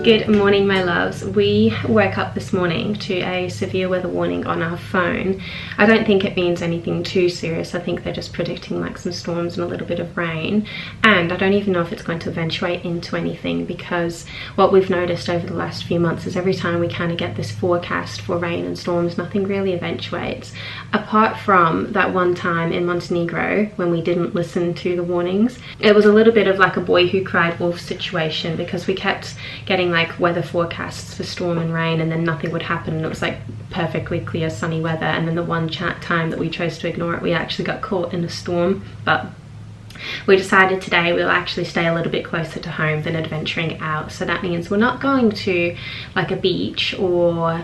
Good morning, my loves. We woke up this morning to a severe weather warning on our phone. I don't think it means anything too serious. I think they're just predicting like some storms and a little bit of rain, and I don't even know if it's going to eventuate into anything, because what we've noticed over the last few months is every time we kind of get this forecast for rain and storms, nothing really eventuates, apart from that one time in Montenegro when we didn't listen to the warnings. It was a little bit of like a boy who cried wolf situation, because we kept getting like weather forecasts for storm and rain, and then nothing would happen, and it was like perfectly clear sunny weather, and then the one time that we chose to ignore it, we actually got caught in a storm. But we decided today we'll actually stay a little bit closer to home than adventuring out. So that means we're not going to like a beach or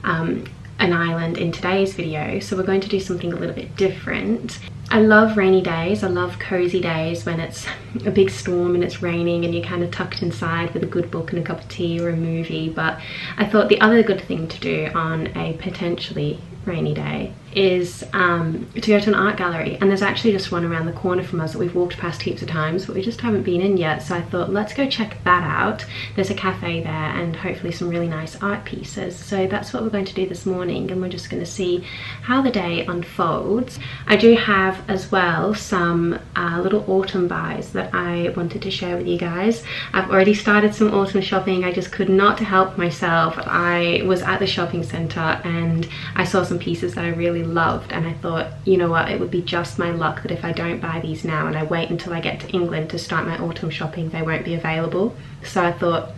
an island in today's video. So we're going to do something a little bit different. I love rainy days. I love cozy days when it's a big storm and it's raining and you're kind of tucked inside with a good book and a cup of tea or a movie. But I thought the other good thing to do on a potentially rainy day is to go to an art gallery, and there's actually just one around the corner from us that we've walked past heaps of times, but we just haven't been in yet. So I thought, let's go check that out. There's a cafe there and hopefully some really nice art pieces. So that's what we're going to do this morning, and we're just going to see how the day unfolds. I do have as well some little autumn buys that I wanted to share with you guys. I've already started some autumn shopping. I just could not help myself. I was at the shopping centre and I saw some pieces that I really loved, and I thought, you know what, it would be just my luck that if I don't buy these now and I wait until I get to England to start my autumn shopping, they won't be available. So I thought,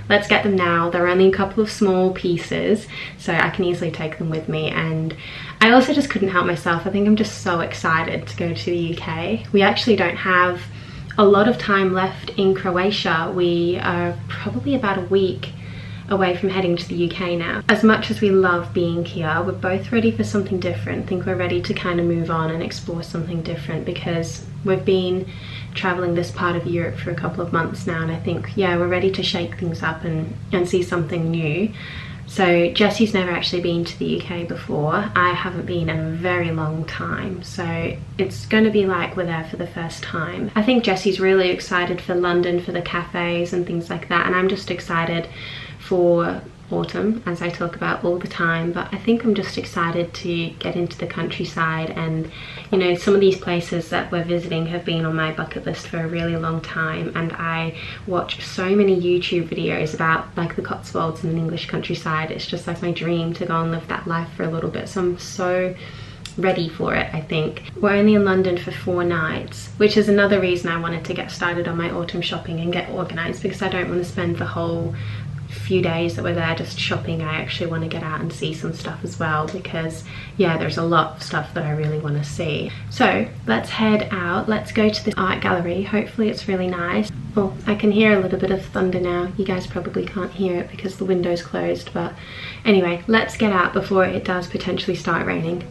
let's get them now. They're only a couple of small pieces, so I can easily take them with me. And I also just couldn't help myself. I think I'm just so excited to go to the UK. We actually don't have a lot of time left in Croatia. We are probably about a week away from heading to the UK now. As much as we love being here, we're both ready for something different. I think we're ready to kind of move on and explore something different, because we've been traveling this part of Europe for a couple of months now, and I think, yeah, we're ready to shake things up and see something new. So Jesse's never actually been to the UK before. I haven't been in a very long time, so it's going to be like we're there for the first time. I think Jesse's really excited for London, for the cafes and things like that, and I'm just excited for autumn, as I talk about all the time. But I think I'm just excited to get into the countryside, and you know, some of these places that we're visiting have been on my bucket list for a really long time, and I watch so many YouTube videos about like the Cotswolds and the English countryside. It's just like my dream to go and live that life for a little bit, so I'm so ready for it. I think we're only in London for 4 nights, which is another reason I wanted to get started on my autumn shopping and get organized, because I don't want to spend the whole few days that we're there just shopping. I actually want to get out and see some stuff as well, because yeah, there's a lot of stuff that I really want to see. So let's head out. Let's go to this art gallery. Hopefully it's really nice. Oh, I can hear a little bit of thunder now. You guys probably can't hear it because the window's closed, but anyway, let's get out before it does potentially start raining.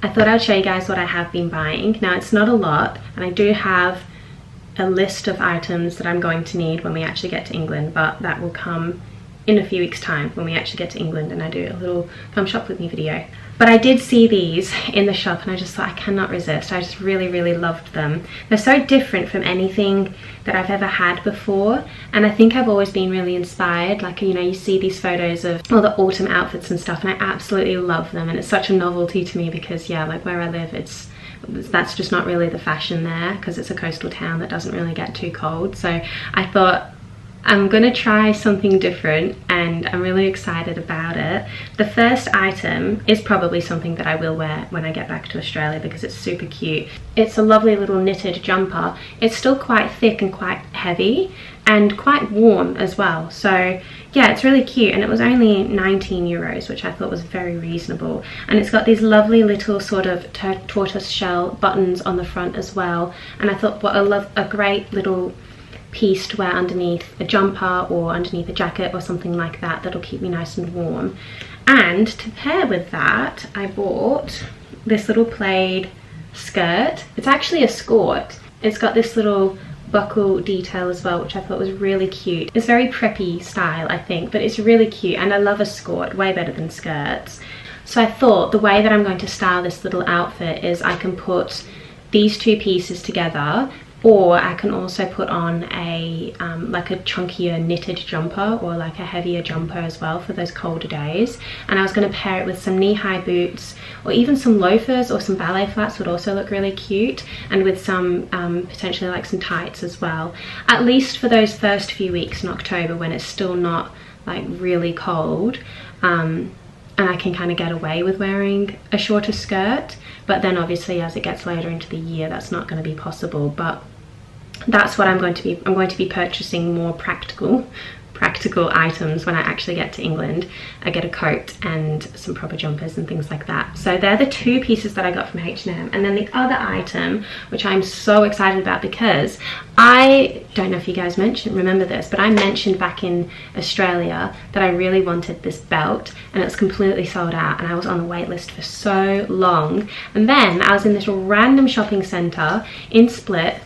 I thought I'd show you guys what I have been buying. Now, it's not a lot, and I do have a list of items that I'm going to need when we actually get to England, but that will come in a few weeks time when we actually get to England and I do a little come shop with me video. But I did see these in the shop and I just thought, I cannot resist. I just really, really loved them. They're so different from anything that I've ever had before, and I think I've always been really inspired. Like, you know, you see these photos of all the autumn outfits and stuff, and I absolutely love them, and it's such a novelty to me because, yeah, like where I live, that's just not really the fashion there because it's a coastal town that doesn't really get too cold. So I thought, I'm gonna try something different and I'm really excited about it. The first item is probably something that I will wear when I get back to Australia because it's super cute. It's a lovely little knitted jumper. It's still quite thick and quite heavy and quite warm as well. So yeah, it's really cute, and it was only 19 euros, which I thought was very reasonable. And it's got these lovely little sort of tortoise shell buttons on the front as well. And I thought, what a great little piece to wear underneath a jumper or underneath a jacket or something like that, that'll keep me nice and warm. And to pair with that, I bought this little plaid skirt. It's actually a skirt. It's got this little buckle detail as well, which I thought was really cute. It's very preppy style, I think, but it's really cute, and I love a skirt way better than skirts. So I thought the way that I'm going to style this little outfit is I can put these two pieces together, or I can also put on a like a chunkier knitted jumper or like a heavier jumper as well for those colder days. And I was going to pair it with some knee-high boots, or even some loafers or some ballet flats would also look really cute, and with some potentially like some tights as well, at least for those first few weeks in October when it's still not like really cold. And I can kind of get away with wearing a shorter skirt, but then obviously as it gets later into the year that's not going to be possible. But that's what I'm going to be purchasing more practical items when I actually get to England. I get a coat and some proper jumpers and things like that. So they're the two pieces that I got from H&M. And then the other item, which I'm so excited about, because I don't know if you guys remember this, but I mentioned back in Australia that I really wanted this belt, and it was completely sold out, and I was on the wait list for so long. And then I was in this random shopping centre in Split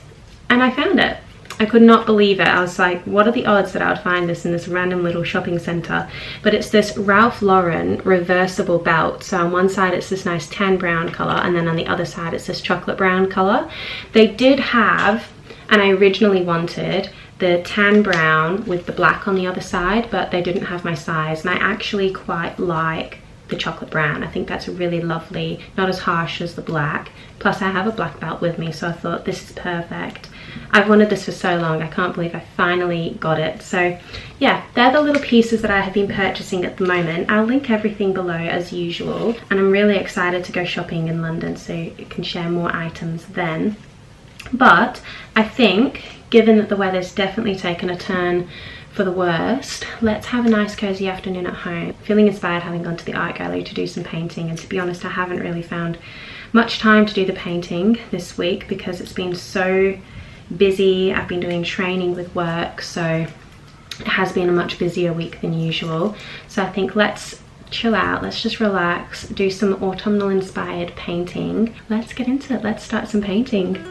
and I found it. I could not believe it. I was like, what are the odds that I would find this in this random little shopping centre? But it's this Ralph Lauren reversible belt. So on one side it's this nice tan brown colour, and then on the other side it's this chocolate brown colour. They did have, and I originally wanted, the tan brown with the black on the other side, but they didn't have my size, and I actually quite like the chocolate brown. I think that's really lovely, not as harsh as the black. Plus I have a black belt with me, so I thought this is perfect. I've wanted this for so long, I can't believe I finally got it. So yeah, they're the little pieces that I have been purchasing at the moment. I'll link everything below as usual, and I'm really excited to go shopping in London so you can share more items then. But I think, given that the weather's definitely taken a turn for the worst, let's have a nice cozy afternoon at home. Feeling inspired, having gone to the art gallery to do some painting, and to be honest I haven't really found much time to do the painting this week because it's been so busy. I've been doing training with work, so it has been a much busier week than usual. So I think let's chill out, let's just relax, do some autumnal inspired painting. Let's get into it, let's start some painting.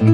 Okay,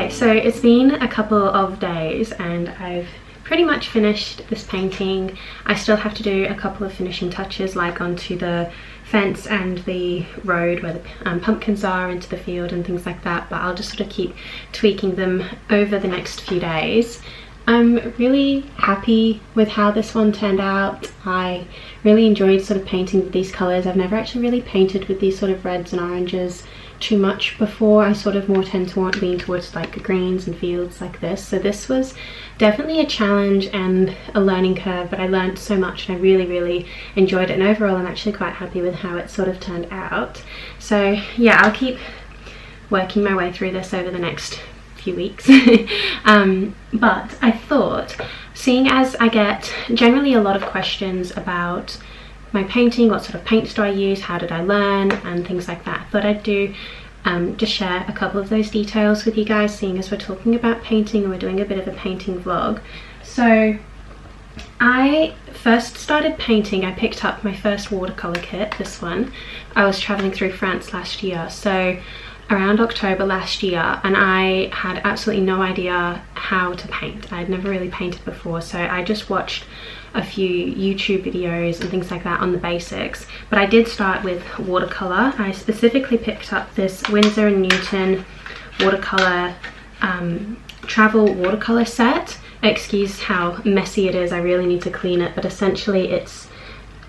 so it's been a couple of days and I've pretty much finished this painting. I still have to do a couple of finishing touches, like onto the fence and the road where the pumpkins are, into the field and things like that, but I'll just sort of keep tweaking them over the next few days. I'm really happy with how this one turned out. I really enjoyed sort of painting with these colours. I've never actually really painted with these sort of reds and oranges too much before. I sort of more tend to lean towards like greens and fields like this. So this was definitely a challenge and a learning curve, but I learned so much and I really enjoyed it, and overall I'm actually quite happy with how it sort of turned out. So yeah, I'll keep working my way through this over the next few weeks. But I thought, seeing as I get generally a lot of questions about my painting, what sort of paints do I use, how did I learn, and things like that, I thought I'd do just share a couple of those details with you guys, seeing as we're talking about painting and we're doing a bit of a painting vlog. So I first started painting, I picked up my first watercolour kit, this one. I was travelling through France last year, so around October last year, and I had absolutely no idea how to paint. I had never really painted before, so I just watched a few YouTube videos and things like that on the basics, but I did start with watercolour. I specifically picked up this Winsor & Newton watercolour travel watercolour set. Excuse how messy it is, I really need to clean it, but essentially it's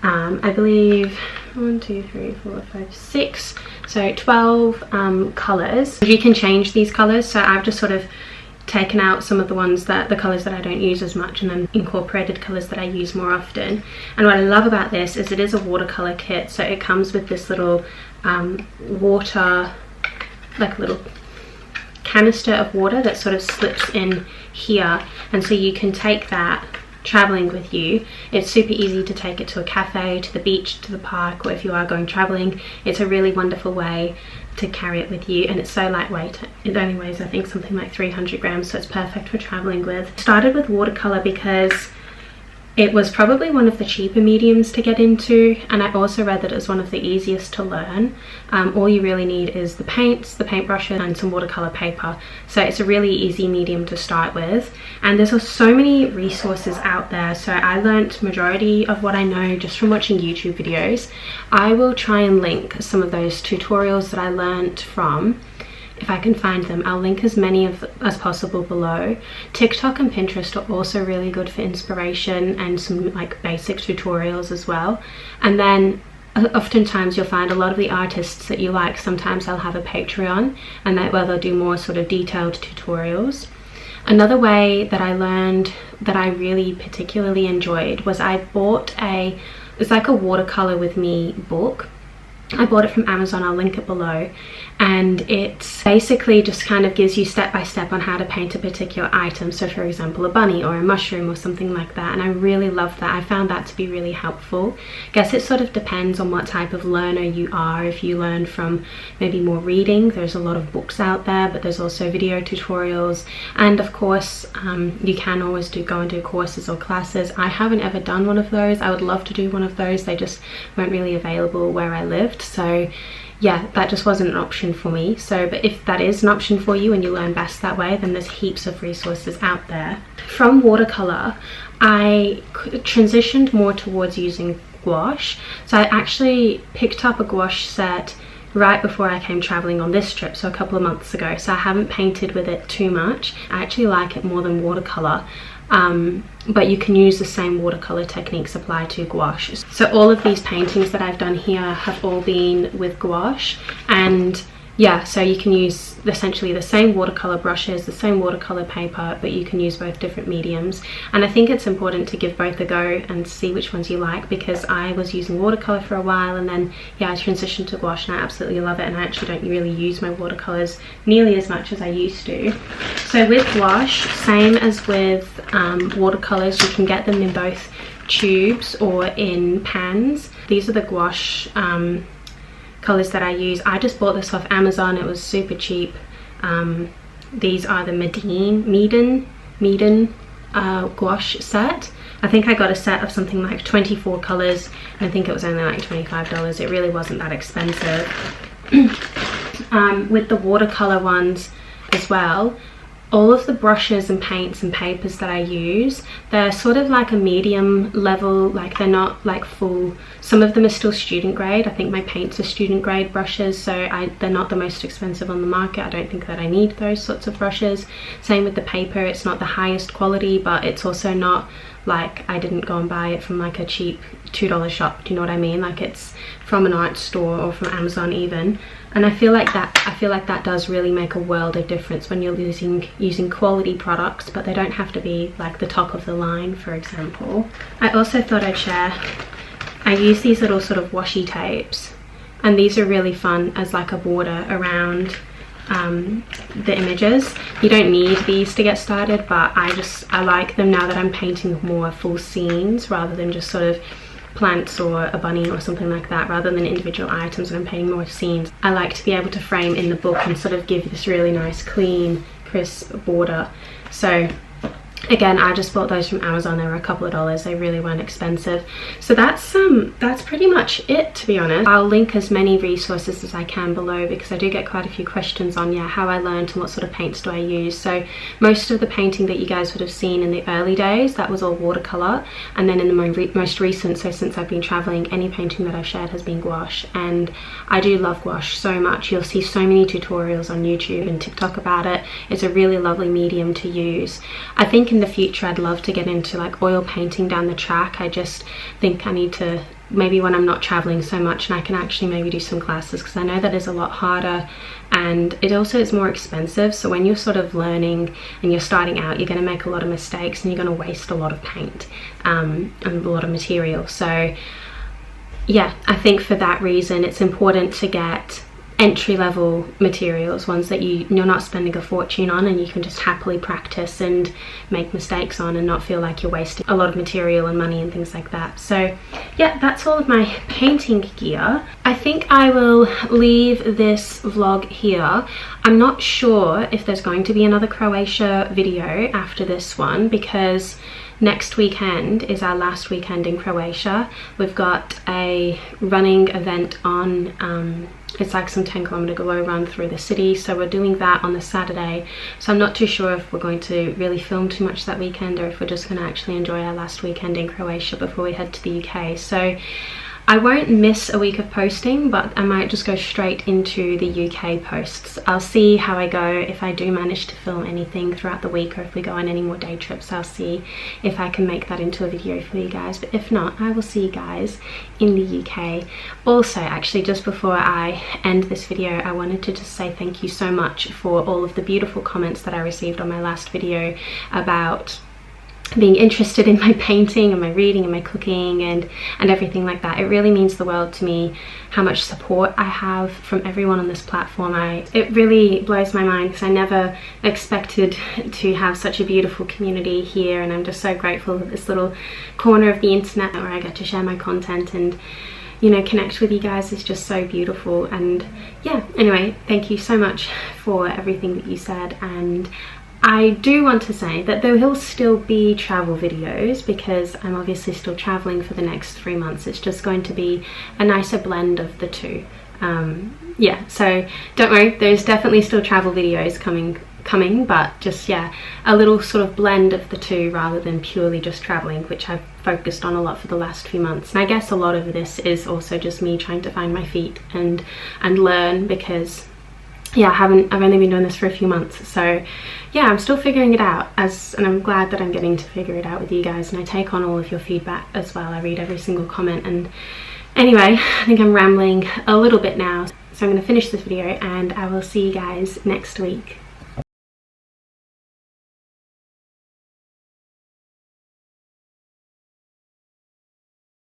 I believe 1, 2, 3, 4, 5, 6, so 12 colours. You can change these colours, so I've just sort of taken out some of the ones that the colours that I don't use as much and then incorporated colours that I use more often. And what I love about this is it is a watercolour kit, so it comes with this little water, like a little canister of water that sort of slips in here, and so you can take that traveling with you. It's super easy to take it to a cafe, to the beach, to the park, or if you are going traveling, it's a really wonderful way to carry it with you, and it's so lightweight. It only weighs, I think, something like 300 grams, so it's perfect for traveling with. Started with watercolor because it was probably one of the cheaper mediums to get into, and I also read that it was one of the easiest to learn. All you really need is the paints, the paintbrushes, and some watercolor paper, so it's a really easy medium to start with. And there's so many resources out there, so I learnt majority of what I know just from watching YouTube videos. I will try and link some of those tutorials that I learnt from. If I can find them, I'll link as many as possible below. TikTok and Pinterest are also really good for inspiration and some like basic tutorials as well. And then oftentimes you'll find a lot of the artists that you like, sometimes they'll have a Patreon, and where they'll do more sort of detailed tutorials. Another way that I learned that I really particularly enjoyed was I bought it's like a watercolor with me book. I bought it from Amazon, I'll link it below, and it basically just kind of gives you step by step on how to paint a particular item. So for example, a bunny or a mushroom or something like that, and I really loved that. I found that to be really helpful. Guess it sort of depends on what type of learner you are. If you learn from maybe more reading, there's a lot of books out there, but there's also video tutorials, and of course you can always go and do courses or classes. I haven't ever done one of those. I would love to do one of those, they just weren't really available where I lived. So yeah, that just wasn't an option for me. So, but if that is an option for you and you learn best that way, then there's heaps of resources out there. From watercolor, I transitioned more towards using gouache. So I actually picked up a gouache set right before I came traveling on this trip, so a couple of months ago. So I haven't painted with it too much. I actually like it more than watercolor. But you can use the same watercolor techniques applied to gouache. So all of these paintings that I've done here have all been with gouache, and yeah, so you can use essentially the same watercolor brushes, the same watercolor paper, but you can use both different mediums. And I think it's important to give both a go and see which ones you like, because I was using watercolor for a while, and then yeah, I transitioned to gouache and I absolutely love it, and I actually don't really use my watercolors nearly as much as I used to. So with gouache, same as with watercolors, you can get them in both tubes or in pans. These are the gouache colors that I use. I just bought this off Amazon. It was super cheap. These are the Meeden gouache set. I think I got a set of something like 24 colors, and I think it was only like $25. It really wasn't that expensive. With the watercolor ones as well, all of the brushes and paints and papers that I use, they're sort of like a medium level, like they're not like full. Some of them are still student grade. I think my paints are student grade brushes, so they're not the most expensive on the market. I don't think that I need those sorts of brushes. Same with the paper, it's not the highest quality, but it's also not like I didn't go and buy it from like a cheap $2 shop. Do you know what I mean? Like it's from an art store or from Amazon even. And I feel like that does really make a world of difference when you're using quality products, but they don't have to be like the top of the line, for example. I also thought I'd share, I use these little sort of washi tapes, and these are really fun as like a border around the images. You don't need these to get started, but I like them now that I'm painting more full scenes rather than just sort of plants or a bunny or something like that, rather than individual items, and I'm painting more scenes. I like to be able to frame in the book and sort of give this really nice clean crisp border. So again, I just bought those from Amazon. They were a couple of dollars. They really weren't expensive. So that's pretty much it, to be honest. I'll link as many resources as I can below, because I do get quite a few questions on how I learned and what sort of paints do I use. So most of the painting that you guys would have seen in the early days, that was all watercolor, and then in the most recent, so since I've been traveling, any painting that I've shared has been gouache, and I do love gouache so much. You'll see so many tutorials on YouTube and TikTok about it. It's a really lovely medium to use. I think in the future I'd love to get into like oil painting down the track. I just think I need to, maybe when I'm not traveling so much, and I can actually maybe do some classes, because I know that is a lot harder, and it also is more expensive. So when you're sort of learning and you're starting out, you're going to make a lot of mistakes and you're going to waste a lot of paint and a lot of material. So yeah, I think for that reason it's important to get entry-level materials, ones that you're not spending a fortune on, and you can just happily practice and make mistakes on and not feel like you're wasting a lot of material and money and things like that. So yeah, that's all of my painting gear. I think I will leave this vlog here. I'm not sure if there's going to be another Croatia video after this one, because next weekend is our last weekend in Croatia. We've got a running event on, it's like some 10-kilometer glow run through the city, so we're doing that on the Saturday. So I'm not too sure if we're going to really film too much that weekend, or if we're just going to actually enjoy our last weekend in Croatia before we head to the UK. So I won't miss a week of posting, but I might just go straight into the UK posts. I'll see how I go. If I do manage to film anything throughout the week, or if we go on any more day trips, I'll see if I can make that into a video for you guys. But if not, I will see you guys in the UK. Also, actually, just before I end this video, I wanted to just say thank you so much for all of the beautiful comments that I received on my last video about being interested in my painting and my reading and my cooking and everything like that. It really means the world to me how much support I have from everyone on this platform. It really blows my mind, because I never expected to have such a beautiful community here, and I'm just so grateful for this little corner of the internet where I get to share my content and, you know, connect with you guys. Is just so beautiful. And yeah, anyway, thank you so much for everything that you said. And I do want to say that there will still be travel videos, because I'm obviously still traveling for the next 3 months. It's just going to be a nicer blend of the two. Yeah, so don't worry, there's definitely still travel videos coming, but just, yeah, a little sort of blend of the two rather than purely just traveling, which I've focused on a lot for the last few months. And I guess a lot of this is also just me trying to find my feet and learn, because yeah, I've only been doing this for a few months. So yeah, I'm still figuring it out, and I'm glad that I'm getting to figure it out with you guys, and I take on all of your feedback as well. I read every single comment. And anyway, I think I'm rambling a little bit now. So I'm going to finish this video and I will see you guys next week.